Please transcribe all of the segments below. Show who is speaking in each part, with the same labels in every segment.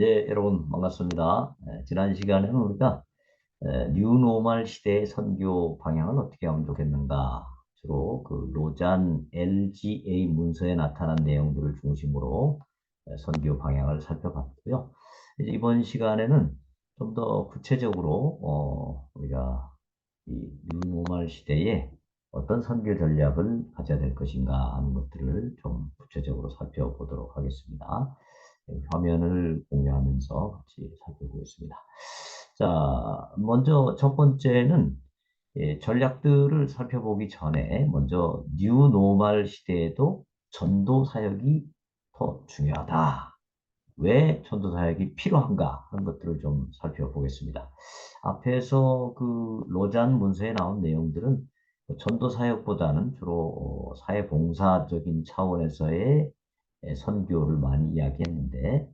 Speaker 1: 예, 여러분 반갑습니다. 지난 시간에는 우리가 뉴노멀 시대의 선교 방향을 어떻게 하면 좋겠는가, 주로 그 로잔 LGA 문서에 나타난 내용들을 중심으로 선교 방향을 살펴봤고요. 이제 이번 시간에는 좀 더 구체적으로 우리가 이 뉴노멀 시대에 어떤 선교 전략을 가져야 될 것인가 하는 것들을 좀 구체적으로 살펴보도록 하겠습니다. 화면을 공유하면서 같이 살펴보겠습니다. 자, 먼저 첫 번째는 전략들을 살펴보기 전에 먼저 뉴노멀 시대에도 전도 사역이 더 중요하다. 왜 전도 사역이 필요한가 하는 것들을 좀 살펴보겠습니다. 앞에서 그 로잔 문서에 나온 내용들은 전도 사역보다는 주로 사회봉사적인 차원에서의 선교를 많이 이야기했는데,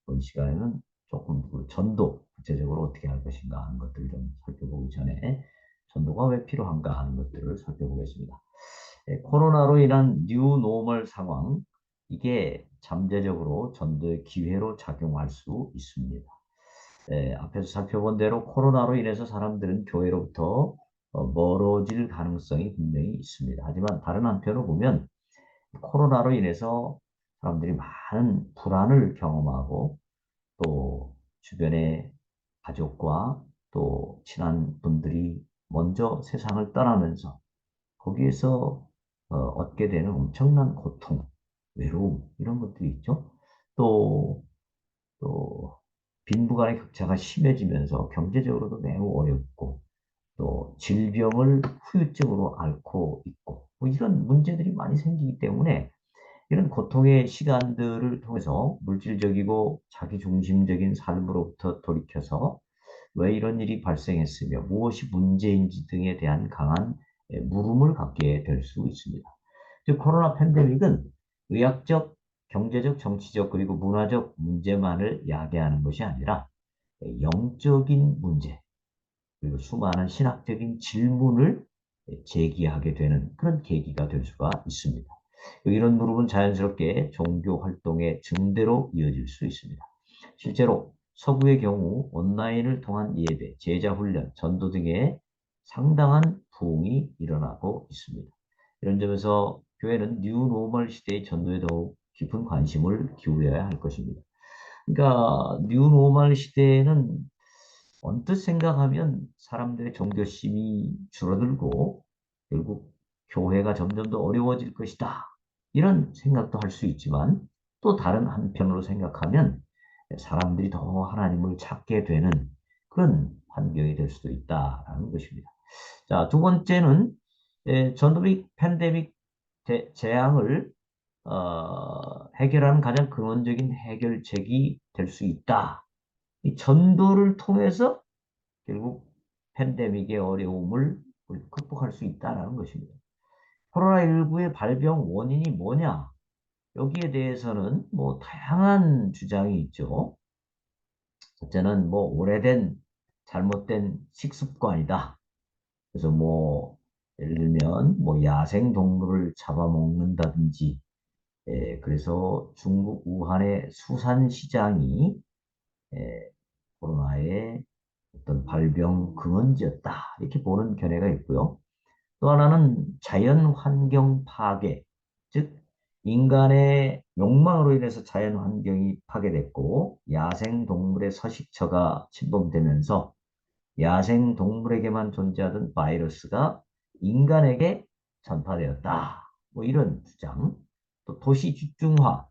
Speaker 1: 이번 시간에는 조금 그 전도 구체적으로 어떻게 할 것인가 하는 것들을 좀 살펴보기 전에 전도가 왜 필요한가 하는 것들을 살펴보겠습니다. 코로나로 인한 뉴 노멀 상황, 이게 잠재적으로 전도의 기회로 작용할 수 있습니다. 앞에서 살펴본 대로 코로나로 인해서 사람들은 교회로부터 멀어질 가능성이 분명히 있습니다. 하지만 다른 한편으로 보면 코로나로 인해서 사람들이 많은 불안을 경험하고, 또 주변의 가족과 또 친한 분들이 먼저 세상을 떠나면서 거기에서 얻게 되는 엄청난 고통, 외로움, 이런 것들이 있죠. 또, 또 빈부간의 격차가 심해지면서 경제적으로도 매우 어렵고, 또 질병을 후유증으로 앓고 있고, 뭐 이런 문제들이 많이 생기기 때문에 이런 고통의 시간들을 통해서 물질적이고 자기중심적인 삶으로부터 돌이켜서 왜 이런 일이 발생했으며 무엇이 문제인지 등에 대한 강한 물음을 갖게 될 수 있습니다. 즉, 코로나 팬데믹은 의학적, 경제적, 정치적, 그리고 문화적 문제만을 야기하는 것이 아니라 영적인 문제, 그리고 수많은 신학적인 질문을 제기하게 되는 그런 계기가 될 수가 있습니다. 이런 무릎은 자연스럽게 종교 활동의 증대로 이어질 수 있습니다. 실제로 서구의 경우 온라인을 통한 예배, 제자 훈련, 전도 등의 상당한 부흥이 일어나고 있습니다. 이런 점에서 교회는 뉴 노멀 시대의 전도에 더욱 깊은 관심을 기울여야 할 것입니다. 그러니까 뉴 노멀 시대에는 언뜻 생각하면 사람들의 종교심이 줄어들고 결국 교회가 점점 더 어려워질 것이다, 이런 생각도 할 수 있지만, 또 다른 한편으로 생각하면 사람들이 더 하나님을 찾게 되는 그런 환경이 될 수도 있다라는 것입니다. 자, 두 번째는 전도믹 팬데믹 재앙을 해결하는 가장 근원적인 해결책이 될 수 있다. 이 전도를 통해서 결국 팬데믹의 어려움을 극복할 수 있다는 것입니다. 코로나19의 발병 원인이 뭐냐? 여기에 대해서는 뭐 다양한 주장이 있죠. 첫째는 뭐 오래된 잘못된 식습관이다. 그래서 뭐 예를 들면 뭐 야생 동물을 잡아먹는다든지, 그래서 중국 우한의 수산시장이 코로나의 어떤 발병 근원지였다, 이렇게 보는 견해가 있고요. 또 하나는 자연 환경 파괴, 즉 인간의 욕망으로 인해서 자연 환경이 파괴됐고 야생 동물의 서식처가 침범되면서 야생 동물에게만 존재하던 바이러스가 인간에게 전파되었다, 뭐 이런 주장. 또 도시 집중화,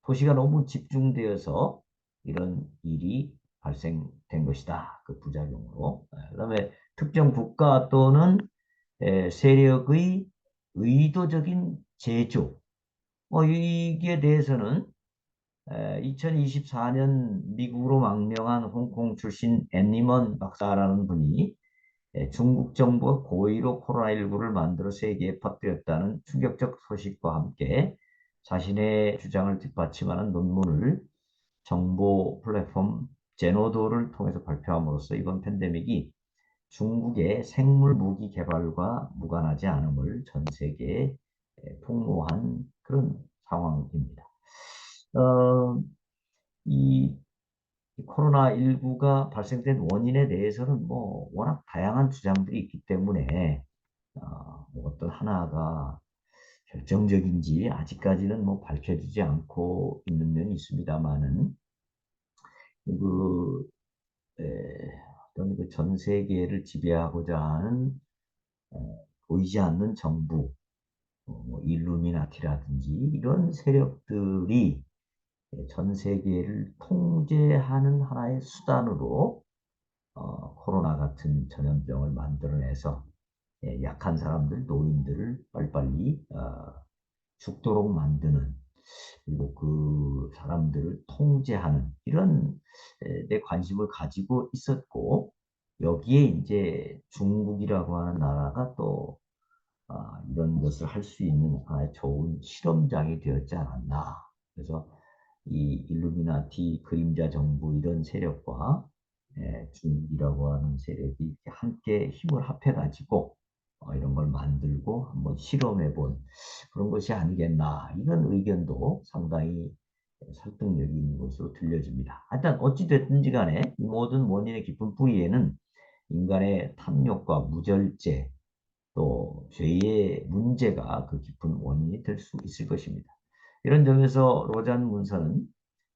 Speaker 1: 도시가 너무 집중되어서 이런 일이 발생된 것이다, 그 부작용으로. 그다음에 특정 국가 또는 세력의 의도적인 제조, 뭐 이기에 대해서는 2024년 미국으로 망명한 홍콩 출신 앤니먼 박사라는 분이 중국 정부가 고의로 코로나19를 만들어 세계에 퍼뜨렸다는 충격적 소식과 함께 자신의 주장을 뒷받침하는 논문을 정보 플랫폼 제노도를 통해서 발표함으로써 이번 팬데믹이 중국의 생물 무기 개발과 무관하지 않음을 전 세계에 폭로한 그런 상황입니다. 어, 이 코로나19가 발생된 원인에 대해서는 뭐 워낙 다양한 주장들이 있기 때문에 뭐 어떤 하나가 결정적인지 아직까지는 뭐 밝혀지지 않고 있는 면이 있습니다만은 그 에, 어떤 그 전 세계를 지배하고자 하는 보이지 않는 정부, 뭐 일루미나티라든지 이런 세력들이 전 세계를 통제하는 하나의 수단으로 코로나 같은 전염병을 만들어내서 약한 사람들, 노인들을 빨리빨리 죽도록 만드는 그리고 그 사람들을 통제하는 이런 내 관심을 가지고 있었고 여기에 이제 중국이라고 하는 나라가 또 이런 것을 할 수 있는 하나의 좋은 실험장이 되었지 않았나. 그래서 이 일루미나티 그림자 정부 이런 세력과 중국이라고 하는 세력이 이렇게 함께 힘을 합해가지고 이런 걸 만들고 한번 실험해 본 그런 것이 아니겠나 이런 의견도 상당히 설득력이 있는 것으로 들려집니다. 하여튼 어찌됐든지 간에 이 모든 원인의 깊은 뿌리에는 인간의 탐욕과 무절제 또 죄의 문제가 그 깊은 원인이 될 수 있을 것입니다. 이런 점에서 로잔 문서는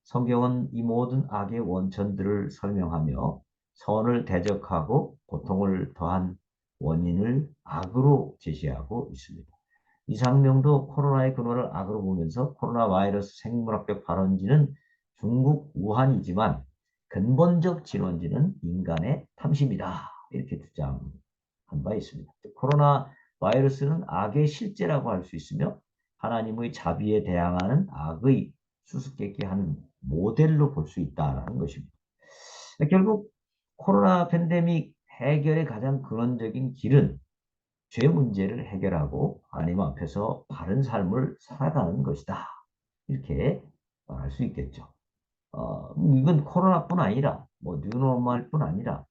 Speaker 1: 성경은 이 모든 악의 원천들을 설명하며 선을 대적하고 고통을 더한 원인을 악으로 제시하고 있습니다. 이상명도 코로나의 근원을 악으로 보면서 코로나 바이러스 생물학적 발원지는 중국 우한이지만 근본적 진원지는 인간의 탐심이다. 이렇게 주장한 바 있습니다. 코로나 바이러스는 악의 실제라고 할 수 있으며 하나님의 자비에 대항하는 악의 수수께끼 하는 모델로 볼 수 있다는 것입니다. 결국 코로나 팬데믹 해결의 가장 근원적인 길은 죄 문제를 해결하고 하나님 앞에서 바른 삶을 살아가는 것이다. 이렇게 말할 수 있겠죠. 이건 코로나뿐 아니라 뭐 뉴노멀뿐 아니라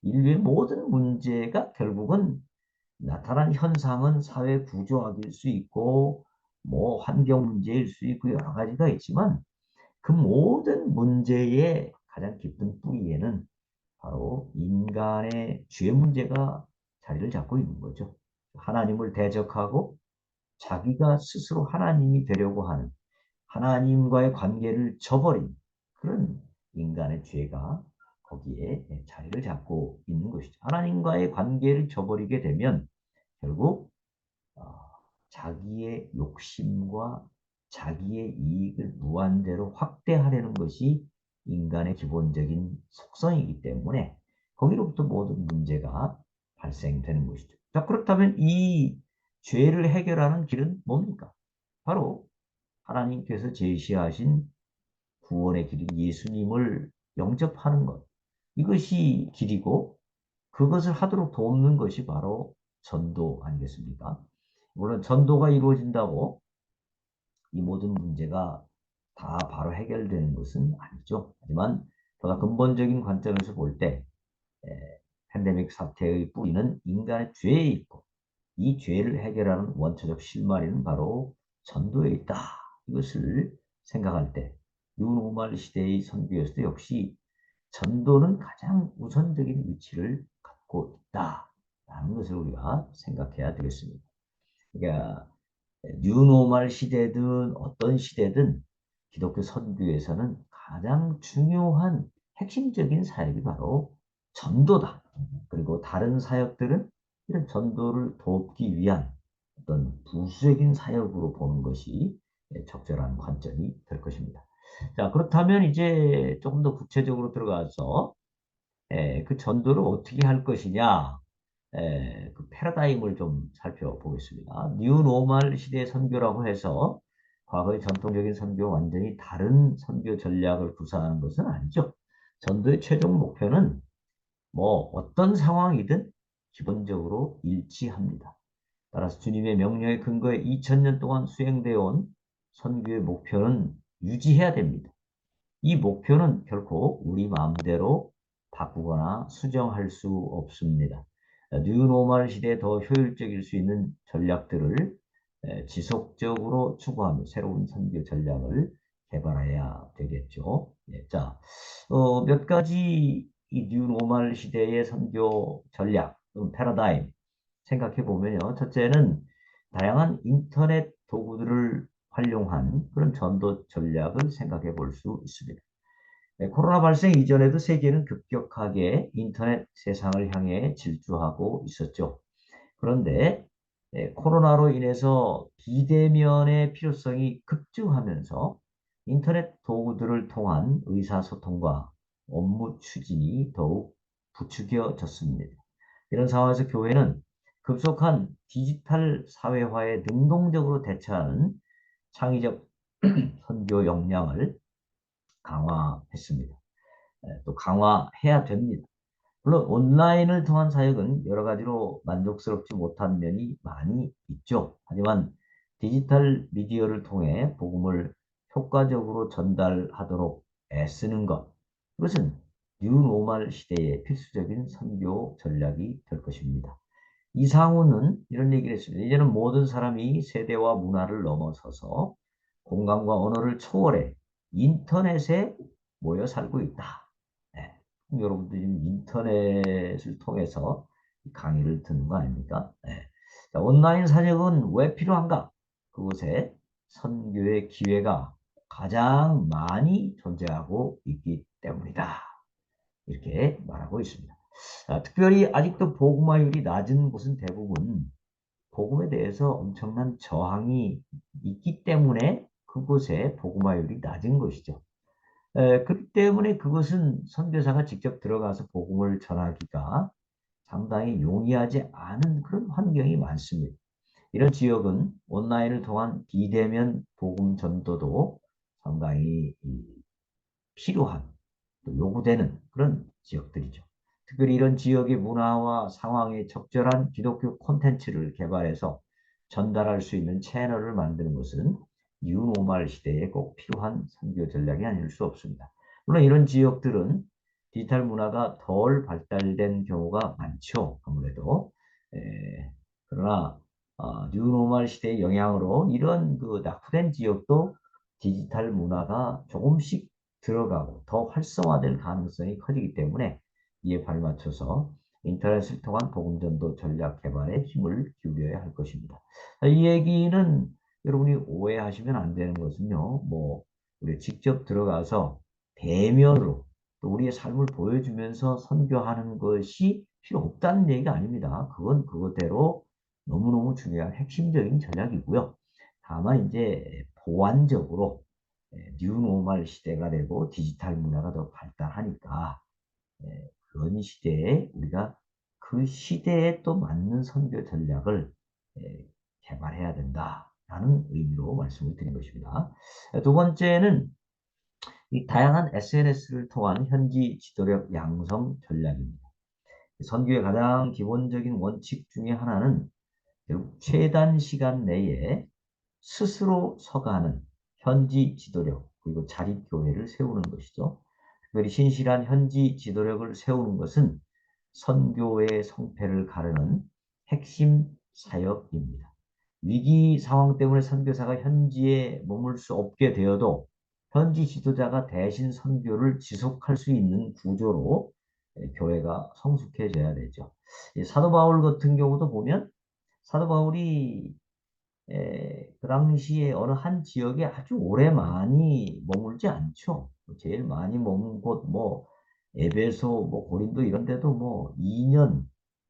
Speaker 1: 인류의 모든 문제가 결국은 나타난 현상은 사회 구조학일 수 있고 뭐 환경 문제일 수 있고 여러 가지가 있지만 그 모든 문제의 가장 깊은 뿌리에는 바로 인간의 죄 문제가 자리를 잡고 있는 거죠. 하나님을 대적하고 자기가 스스로 하나님이 되려고 하는 하나님과의 관계를 저버린 그런 인간의 죄가 거기에 자리를 잡고 있는 것이죠. 하나님과의 관계를 저버리게 되면 결국 어, 자기의 욕심과 자기의 이익을 무한대로 확대하려는 것이 인간의 기본적인 속성이기 때문에 거기로부터 모든 문제가 발생되는 것이죠. 자, 그렇다면 이 죄를 해결하는 길은 뭡니까? 바로 하나님께서 제시하신 구원의 길인 예수님을 영접하는 것. 이것이 길이고 그것을 하도록 돕는 것이 바로 전도 아니겠습니까? 물론 전도가 이루어진다고 이 모든 문제가 다 바로 해결되는 것은 아니죠. 하지만 보다 근본적인 관점에서 볼 때 팬데믹 사태의 뿌리는 인간의 죄에 있고 이 죄를 해결하는 원초적 실마리는 바로 전도에 있다. 이것을 생각할 때 뉴노멀 시대의 선교에서도 역시 전도는 가장 우선적인 위치를 갖고 있다라는 것을 우리가 생각해야 되겠습니다. 그러니까 뉴노멀 시대든 어떤 시대든 기독교 선교에서는 가장 중요한 핵심적인 사역이 바로 전도다. 그리고 다른 사역들은 이런 전도를 돕기 위한 어떤 부수적인 사역으로 보는 것이 적절한 관점이 될 것입니다. 자, 그렇다면 이제 조금 더 구체적으로 들어가서 그 전도를 어떻게 할 것이냐, 그 패러다임을 좀 살펴보겠습니다. 뉴노멀 시대 선교라고 해서 과거의 전통적인 선교 완전히 다른 선교 전략을 구사하는 것은 아니죠. 전도의 최종 목표는 뭐 어떤 상황이든 기본적으로 일치합니다. 따라서 주님의 명령에 근거해 2000년 동안 수행되어 온 선교의 목표는 유지해야 됩니다. 이 목표는 결코 우리 마음대로 바꾸거나 수정할 수 없습니다. 뉴노멀 시대에 더 효율적일 수 있는 전략들을 지속적으로 추구하며 새로운 선교 전략을 개발해야 되겠습니다. 되겠죠. 예, 자, 몇 가지 이 뉴노멀 시대의 선교 전략, 패러다임 생각해 보면요. 첫째는 다양한 인터넷 도구들을 활용한 그런 전도 전략을 생각해 볼 수 있습니다. 네, 코로나 발생 이전에도 세계는 급격하게 인터넷 세상을 향해 질주하고 있었죠. 그런데 코로나로 인해서 비대면의 필요성이 급증하면서 인터넷 도구들을 통한 의사소통과 업무 추진이 더욱 부추겨졌습니다. 이런 상황에서 교회는 급속한 디지털 사회화에 능동적으로 대처하는 창의적 선교 역량을 강화했습니다. 또 강화해야 됩니다. 물론 온라인을 통한 사역은 여러 가지로 만족스럽지 못한 면이 많이 있죠. 하지만 디지털 미디어를 통해 복음을 효과적으로 전달하도록 애쓰는 것, 그것은 뉴노멀 시대의 필수적인 선교 전략이 될 것입니다. 이상우는 이런 얘기를 했습니다. 이제는 모든 사람이 세대와 문화를 넘어서서 공간과 언어를 초월해 인터넷에 모여 살고 있다. 네. 여러분들이 지금 인터넷을 통해서 강의를 듣는 거 아닙니까? 네. 자, 온라인 사역은 왜 필요한가? 그곳에 선교의 기회가 가장 많이 존재하고 있기 때문이다. 이렇게 말하고 있습니다. 특별히 아직도 복음화율이 낮은 곳은 대부분 복음에 대해서 엄청난 저항이 있기 때문에 그곳에 복음화율이 낮은 것이죠. 그렇기 때문에 그것은 선교사가 직접 들어가서 복음을 전하기가 상당히 용이하지 않은 그런 환경이 많습니다. 이런 지역은 온라인을 통한 비대면 복음 전도도 상당히 필요한, 또 요구되는 그런 지역들이죠. 특별히 이런 지역의 문화와 상황에 적절한 기독교 콘텐츠를 개발해서 전달할 수 있는 채널을 만드는 것은 뉴노멀 시대에 꼭 필요한 선교 전략이 아닐 수 없습니다. 물론 이런 지역들은 디지털 문화가 덜 발달된 경우가 많죠. 아무래도. 그러나 뉴노멀 시대의 영향으로 이런 그 낙후된 지역도 디지털 문화가 조금씩 들어가고 더 활성화될 가능성이 커지기 때문에 이에 발맞춰서 인터넷을 통한 복음전도 전략 개발에 힘을 기울여야 할 것입니다. 이 얘기는 여러분이 오해하시면 안 되는 것은요. 우리 직접 들어가서 대면으로 또 우리의 삶을 보여주면서 선교하는 것이 필요 없다는 얘기가 아닙니다. 그건 그거대로 너무너무 중요한 핵심적인 전략이고요. 다만 이제 보완적으로 뉴노멀 시대가 되고 디지털 문화가 더 발달하니까 그런 시대에 우리가 그 시대에 또 맞는 선교 전략을 개발해야 된다라는 의미로 말씀을 드린 것입니다. 두 번째는 이 다양한 SNS를 통한 현지 지도력 양성 전략입니다. 선교의 가장 기본적인 원칙 중에 하나는 결국 최단 시간 내에 스스로 서가는 현지 지도력 그리고 자립교회를 세우는 것이죠. 특별히 신실한 현지 지도력을 세우는 것은 선교의 성패를 가르는 핵심 사역입니다. 위기 상황 때문에 선교사가 현지에 머물 수 없게 되어도 현지 지도자가 대신 선교를 지속할 수 있는 구조로 교회가 성숙해져야 되죠. 사도 바울 같은 경우도 보면 사도 바울이 그 당시에 어느 한 지역에 아주 오래 많이 머물지 않죠. 제일 많이 머문 곳, 에베소, 고린도 이런 데도 2년,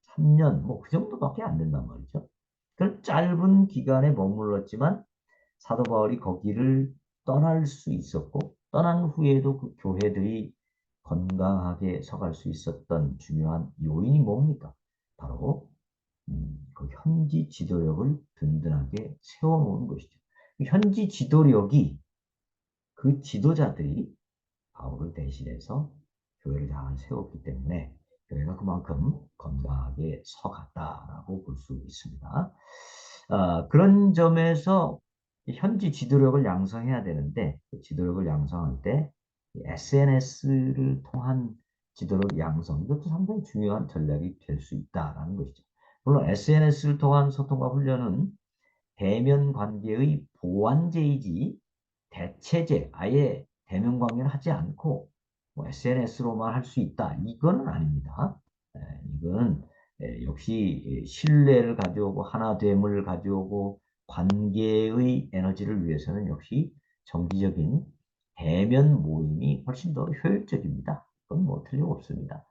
Speaker 1: 3년, 그 정도밖에 안 된단 말이죠. 그 짧은 기간에 머물렀지만 사도 바울이 거기를 떠날 수 있었고, 떠난 후에도 그 교회들이 건강하게 서갈 수 있었던 중요한 요인이 뭡니까? 바로 그 현지 지도력을 든든하게 세워놓은 것이죠. 현지 지도력이 그 지도자들이 바울을 대신해서 교회를 잘 세웠기 때문에 교회가 그만큼 건강하게 서갔다라고 볼 수 있습니다. 그런 점에서 현지 지도력을 양성해야 되는데 그 지도력을 양성할 때 SNS를 통한 지도력 양성 이것도 상당히 중요한 전략이 될 수 있다라는 것이죠. 물론 SNS를 통한 소통과 훈련은 대면 관계의 보완제이지 대체제, 아예 대면 강연을 하지 않고 뭐 SNS로만 할 수 있다. 이거는 아닙니다. 이건 역시 신뢰를 가져오고 하나됨을 가져오고 관계의 에너지를 위해서는 역시 정기적인 대면 모임이 훨씬 더 효율적입니다. 그건 뭐 틀림없습니다.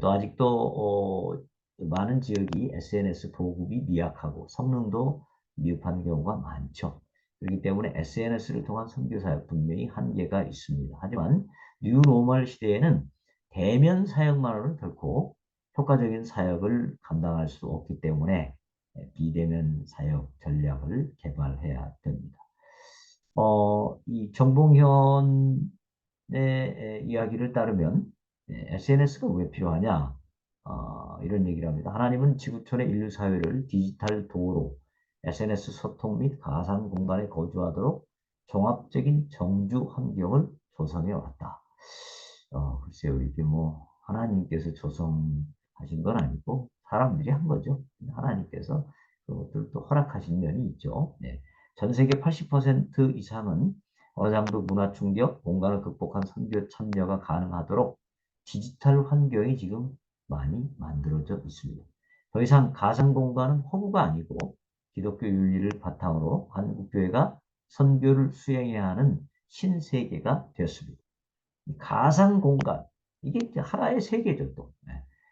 Speaker 1: 또 아직도 많은 지역이 SNS 보급이 미약하고 성능도 미흡한 경우가 많죠. 그렇기 때문에 SNS를 통한 선교 사역 분명히 한계가 있습니다. 하지만 뉴노멀 시대에는 대면 사역만으로는 결코 효과적인 사역을 감당할 수 없기 때문에 비대면 사역 전략을 개발해야 됩니다. 이 정봉현의 이야기를 따르면 SNS가 왜 필요하냐? 이런 얘기를 합니다. 하나님은 지구촌의 인류 사회를 디지털 도로, SNS 소통 및 가상 공간에 거주하도록 종합적인 정주 환경을 조성해 왔다. 글쎄요, 이게 뭐 하나님께서 조성하신 건 아니고 사람들이 한 거죠. 하나님께서 그것들 또 허락하신 면이 있죠. 네. 전 세계 80% 이상은 어느 정도 문화 충격, 공간을 극복한 선교 참여가 가능하도록 디지털 환경이 지금 많이 만들어져 있습니다. 더 이상 가상 공간은 허구가 아니고 기독교 윤리를 바탕으로 한국교회가 선교를 수행해야 하는 신세계가 되었습니다. 가상 공간, 이게 이제 하나의 세계죠, 또.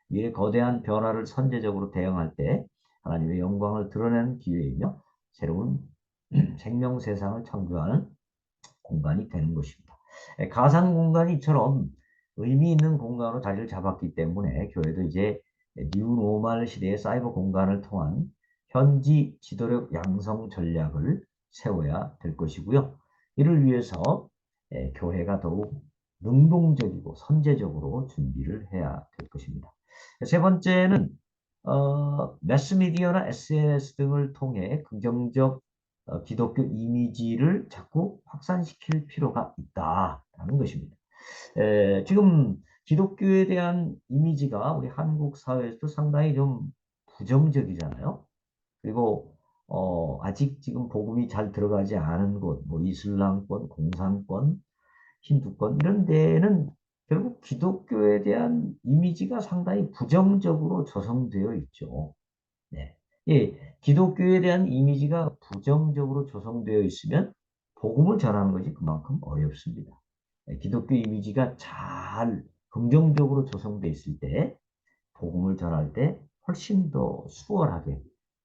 Speaker 1: 미래 거대한 변화를 선제적으로 대응할 때 하나님의 영광을 드러내는 기회이며 새로운 생명 세상을 창조하는 공간이 되는 것입니다. 가상 공간이 이처럼 의미 있는 공간으로 자리를 잡았기 때문에 교회도 이제 뉴노멀 시대의 사이버 공간을 통한 현지 지도력 양성 전략을 세워야 될 것이고요. 이를 위해서 교회가 더욱 능동적이고 선제적으로 준비를 해야 될 것입니다. 세 번째는 매스미디어나 SNS 등을 통해 긍정적 기독교 이미지를 자꾸 확산시킬 필요가 있다라는 것입니다. 지금 기독교에 대한 이미지가 우리 한국 사회에서도 상당히 좀 부정적이잖아요. 그리고 아직 지금 복음이 잘 들어가지 않은 곳, 뭐 이슬람권, 공산권, 힌두권 이런 데는 결국 기독교에 대한 이미지가 상당히 부정적으로 조성되어 있죠. 네. 예, 기독교에 대한 이미지가 부정적으로 조성되어 있으면 복음을 전하는 것이 그만큼 어렵습니다. 기독교 이미지가 잘 긍정적으로 조성되어 있을 때 복음을 전할 때 훨씬 더 수월하게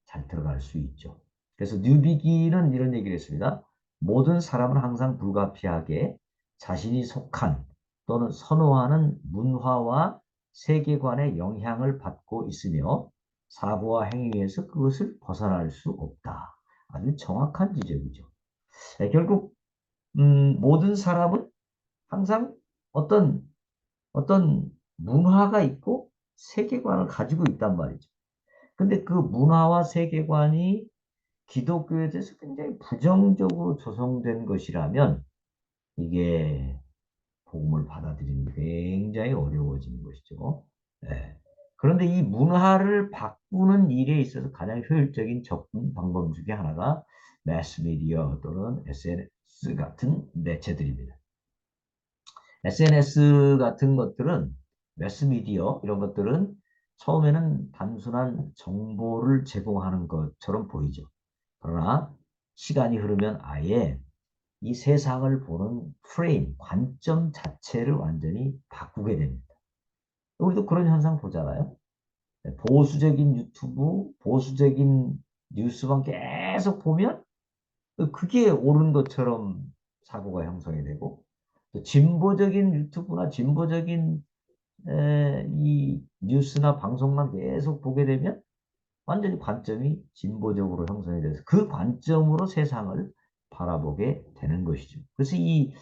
Speaker 1: 잘 들어갈 수 있죠. 그래서 뉴비기는 이런 얘기를 했습니다. 모든 사람은 항상 불가피하게 자신이 속한 또는 선호하는 문화와 세계관의 영향을 받고 있으며 사고와 행위에서 그것을 벗어날 수 없다. 아주 정확한 지적이죠. 결국 모든 사람은 항상 어떤 문화가 있고 세계관을 가지고 있단 말이죠. 근데 그 문화와 세계관이 기독교에 대해서 굉장히 부정적으로 조성된 것이라면 이게 복음을 받아들이는 게 굉장히 어려워지는 것이죠. 네. 그런데 이 문화를 바꾸는 일에 있어서 가장 효율적인 접근 방법 중에 하나가 매스미디어 또는 SNS 같은 매체들입니다. SNS 같은 것들은 매스미디어 이런 것들은 처음에는 단순한 정보를 제공하는 것처럼 보이죠. 그러나 시간이 흐르면 아예 이 세상을 보는 프레임, 관점 자체를 완전히 바꾸게 됩니다. 우리도 그런 현상 보잖아요. 보수적인 유튜브, 보수적인 뉴스만 계속 보면 그게 옳은 것처럼 사고가 형성이 되고 또 진보적인 유튜브나 진보적인 이 뉴스나 방송만 계속 보게 되면 완전히 관점이 진보적으로 형성이 돼서 그 관점으로 세상을 바라보게 되는 것이죠. 그래서 이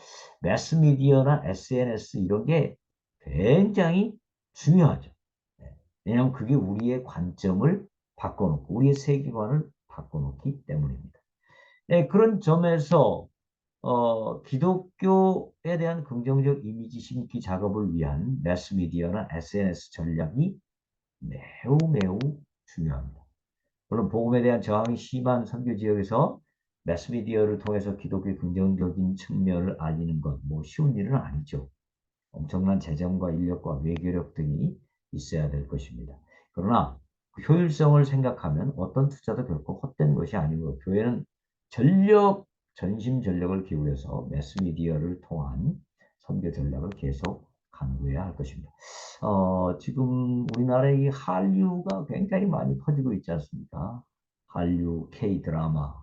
Speaker 1: 매스미디어나 SNS 이런 게 굉장히 중요하죠. 네. 왜냐하면 그게 우리의 관점을 바꿔놓고 우리의 세계관을 바꿔놓기 때문입니다. 네, 그런 점에서 기독교에 대한 긍정적 이미지 심기 작업을 위한 매스미디어나 SNS 전략이 매우 매우 중요합니다. 물론 복음에 대한 저항이 심한 선교 지역에서 매스미디어를 통해서 기독교의 긍정적인 측면을 알리는 것, 뭐 쉬운 일은 아니죠. 엄청난 재정과 인력과 외교력 등이 있어야 될 것입니다. 그러나 그 효율성을 생각하면 어떤 투자도 결코 헛된 것이 아니고 교회는 전심전력을 기울여서 매스미디어를 통한 선교 전략을 계속 강구해야 할 것입니다. 지금 우리나라의 이 한류가 굉장히 많이 퍼지고 있지 않습니까? 한류, K-드라마,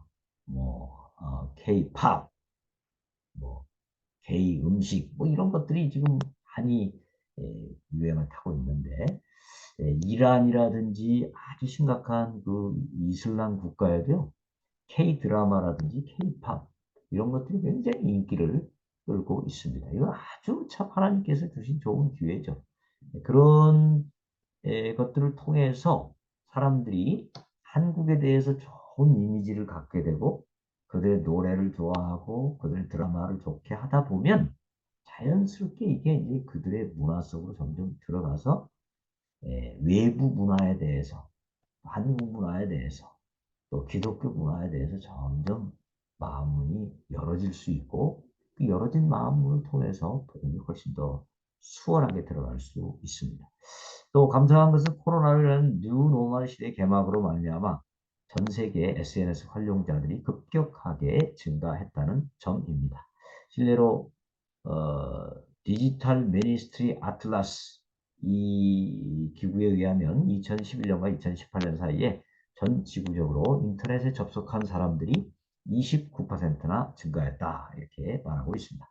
Speaker 1: K-팝, 뭐 게이 음식 뭐 이런 것들이 지금 많이 유행을 타고 있는데 이란이라든지 아주 심각한 그 이슬람 국가에도요 K 드라마라든지 K 팝 이런 것들이 굉장히 인기를 끌고 있습니다. 이거 아주 참 하나님께서 주신 좋은 기회죠. 그런 것들을 통해서 사람들이 한국에 대해서 좋은 이미지를 갖게 되고 그들의 노래를 좋아하고 그들의 드라마를 좋게 하다 보면 자연스럽게 이게 이제 그들의 문화 속으로 점점 들어가서 외부 문화에 대해서 한국 문화에 대해서 또 기독교 문화에 대해서 점점 마음문이 열어질 수 있고 그 열어진 마음문을 통해서 복음이 훨씬 더 수월하게 들어갈 수 있습니다. 또 감사한 것은 코로나라는 뉴노멀 시대의 개막으로 말미암아 전 세계 SNS 활용자들이 급격하게 증가했다는 점입니다. 실례로 어, 디지털 미니스트리 아틀라스 이 기구에 의하면 2011년과 2018년 사이에 전 지구적으로 인터넷에 접속한 사람들이 29%나 증가했다 이렇게 말하고 있습니다.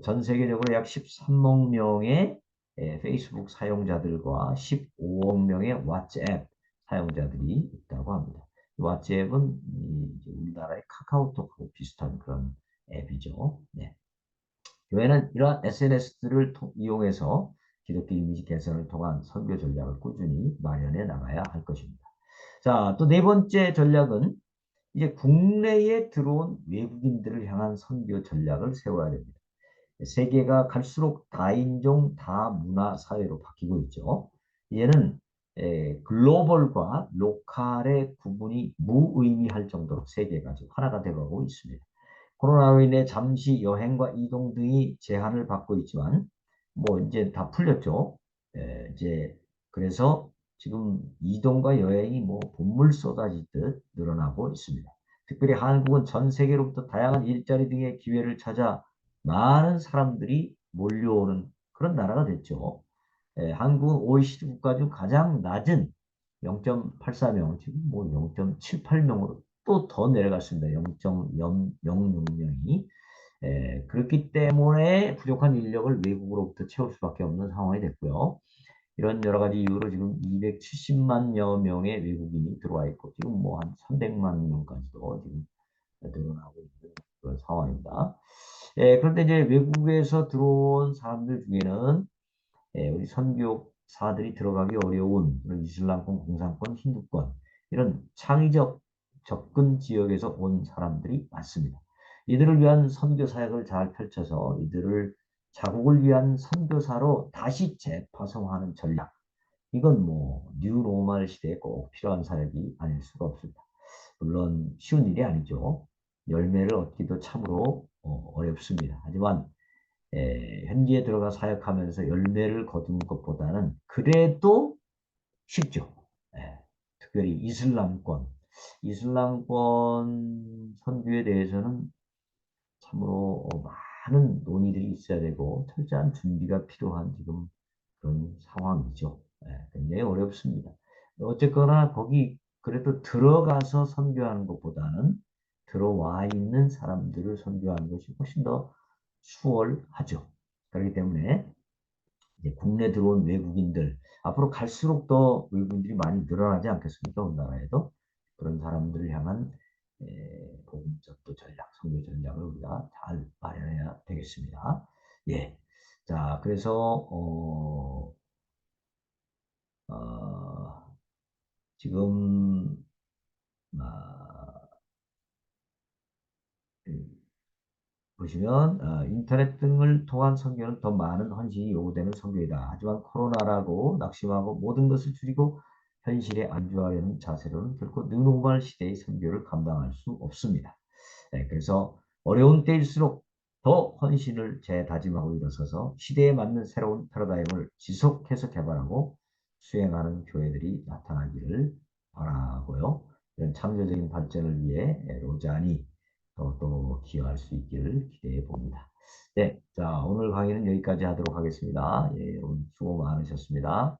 Speaker 1: 전 세계적으로 약 13억 명의 페이스북 사용자들과 15억 명의 왓츠앱 사용자들이 있다고 합니다. 왓츠앱은 우리나라의 카카오톡하고 비슷한 그런 앱이죠. 네. 교회는 이러한 SNS들을 이용해서 기독교 이미지 개선을 통한 선교 전략을 꾸준히 마련해 나가야 할 것입니다. 자, 또 네 번째 전략은 이제 국내에 들어온 외국인들을 향한 선교 전략을 세워야 됩니다. 세계가 갈수록 다인종, 다문화 사회로 바뀌고 있죠. 얘는 글로벌과 로컬의 구분이 무의미할 정도로 세계가 지금 하나가 되어가고 있습니다. 코로나로 인해 잠시 여행과 이동 등이 제한을 받고 있지만 뭐 이제 다 풀렸죠. 이제 그래서 지금 이동과 여행이 뭐 본물 쏟아지듯 늘어나고 있습니다. 특별히 한국은 전 세계로부터 다양한 일자리 등의 기회를 찾아 많은 사람들이 몰려오는 그런 나라가 됐죠. 한국은 OECD 국가 중 가장 낮은 0.84명, 지금 뭐 0.78명으로 또 더 내려갔습니다. 0.006명이. 그렇기 때문에 부족한 인력을 외국으로부터 채울 수밖에 없는 상황이 됐고요. 이런 여러 가지 이유로 지금 270만여 명의 외국인이 들어와 있고, 지금 뭐 한 300만 명까지도 지금 늘어나고 있는 그런 상황입니다. 그런데 이제 외국에서 들어온 사람들 중에는 우리 선교사들이 들어가기 어려운 이슬람권, 공산권, 힌두권 이런 창의적 접근 지역에서 온 사람들이 많습니다. 이들을 위한 선교 사역을 잘 펼쳐서 이들을 자국을 위한 선교사로 다시 재파송하는 전략. 이건 뭐 뉴노멀 시대에 꼭 필요한 사역이 아닐 수가 없습니다. 물론 쉬운 일이 아니죠. 열매를 얻기도 참으로 어렵습니다. 하지만 현지에 들어가 사역하면서 열매를 거두는 것보다는 그래도 쉽죠. 특별히 이슬람권 선교에 대해서는 참으로 많은 논의들이 있어야 되고 철저한 준비가 필요한 지금 그런 상황이죠. 굉장히 어렵습니다. 어쨌거나 거기 그래도 들어가서 선교하는 것보다는 들어와 있는 사람들을 선교하는 것이 훨씬 더 수월하죠. 그렇기 때문에 이제 국내 들어온 외국인들 앞으로 갈수록 더 외국인들이 많이 늘어나지 않겠습니까? 우리나라에도 그런 사람들을 향한 복음 전도 전략, 선교 전략을 우리가 잘 마련해야 되겠습니다. 예. 자, 그래서 지금 아, 보시면 인터넷 등을 통한 선교는 더 많은 헌신이 요구되는 선교이다. 하지만 코로나라고 낙심하고 모든 것을 줄이고 현실에 안주하려는 자세로는 결코 느노멀 시대의 선교를 감당할 수 없습니다. 네, 그래서 어려운 때일수록 더 헌신을 재다짐하고 일어서서 시대에 맞는 새로운 패러다임을 지속해서 개발하고 수행하는 교회들이 나타나기를 바라고요. 이런 창조적인 발전을 위해 로잔이 또 기여할 수 있기를 기대해 봅니다. 네, 자, 오늘 강의는 여기까지 하도록 하겠습니다. 예, 여러분 수고 많으셨습니다.